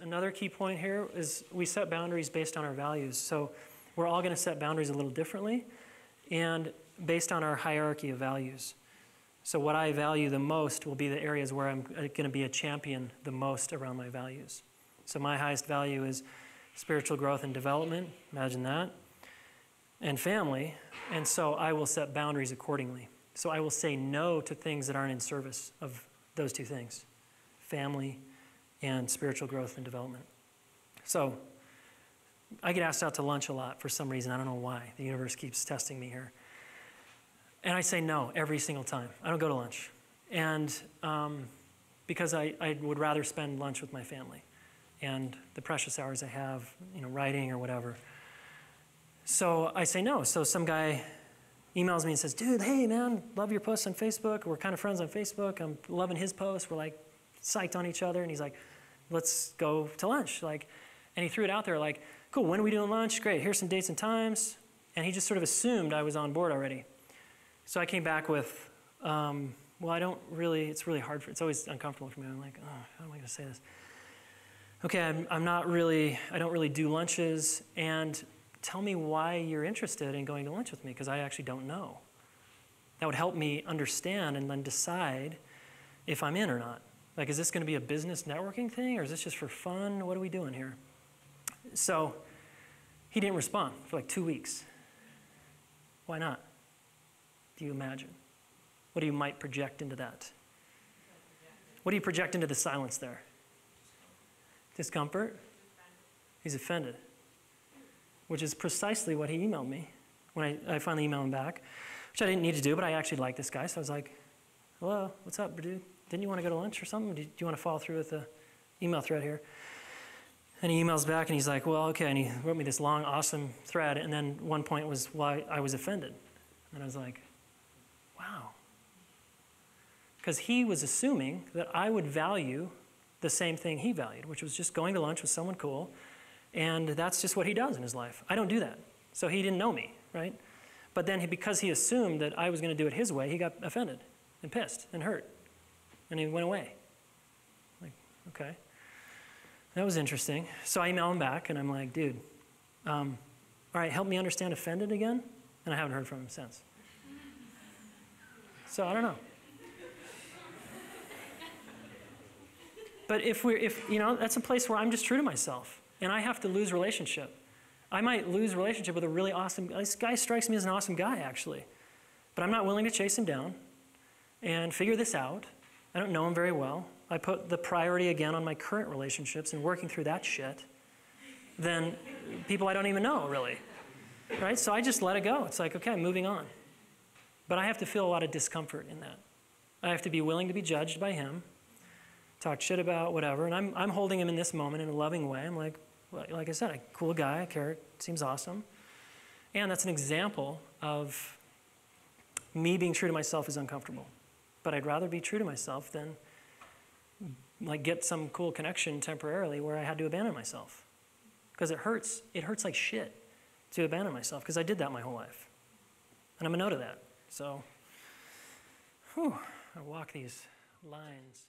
Another key point here is we set boundaries based on our values. So we're all going to set boundaries a little differently and based on our hierarchy of values. So what I value the most will be the areas where I'm going to be a champion the most around my values. So my highest value is spiritual growth and development, imagine that, and family, and so I will set boundaries accordingly. So I will say no to things that aren't in service of those two things, family and spiritual growth and development. So I get asked out to lunch a lot for some reason. I don't know why. The universe keeps testing me here. And I say no every single time. I don't go to lunch. And because I would rather spend lunch with my family and the precious hours I have, writing or whatever. So I say no. So some guy emails me and says, dude, hey man, love your posts on Facebook. We're kind of friends on Facebook. I'm loving his posts. We're like psyched on each other. And he's like, let's go to lunch. And he threw it out there like, cool, when are we doing lunch? Great, here's some dates and times. And he just sort of assumed I was on board already. So I came back with, well, I don't really, it's really hard it's always uncomfortable for me. I'm like, oh, how am I going to say this? Okay, I don't really do lunches, and tell me why you're interested in going to lunch with me, because I actually don't know. That would help me understand and then decide if I'm in or not. Like, is this going to be a business networking thing, or is this just for fun? What are we doing here? So he didn't respond for like 2 weeks. Why not? Do you imagine? What do you might project into that? What do you project into the silence there? Discomfort? He's offended. Which is precisely what he emailed me when I finally emailed him back, which I didn't need to do, but I actually liked this guy. So I was like, hello, what's up, dude? Didn't you want to go to lunch or something? Do you want to follow through with the email thread here? And he emails back and he's like, well, okay. And he wrote me this long, awesome thread. And then one point was why I was offended. And I was like, wow. Because he was assuming that I would value the same thing he valued, which was just going to lunch with someone cool. And that's just what he does in his life. I don't do that. So he didn't know me, right? But then because he assumed that I was going to do it his way, he got offended and pissed and hurt. And he went away. Like, okay. That was interesting. So I email him back and I'm like, dude, all right, help me understand offended again. And I haven't heard from him since. So I don't know. But if that's a place where I'm just true to myself and I have to lose relationship. I might lose relationship with a really awesome, this guy strikes me as an awesome guy actually, but I'm not willing to chase him down and figure this out. I don't know him very well. I put the priority again on my current relationships and working through that shit than people I don't even know really, right? So I just let it go. It's like, okay, moving on. But I have to feel a lot of discomfort in that. I have to be willing to be judged by him, talk shit about whatever, and I'm holding him in this moment in a loving way. I'm like I said, a cool guy, I care, seems awesome. And that's an example of me being true to myself is uncomfortable. But I'd rather be true to myself than like get some cool connection temporarily where I had to abandon myself. Because it hurts like shit to abandon myself, because I did that my whole life. And I'm a no to that. So, I walk these lines.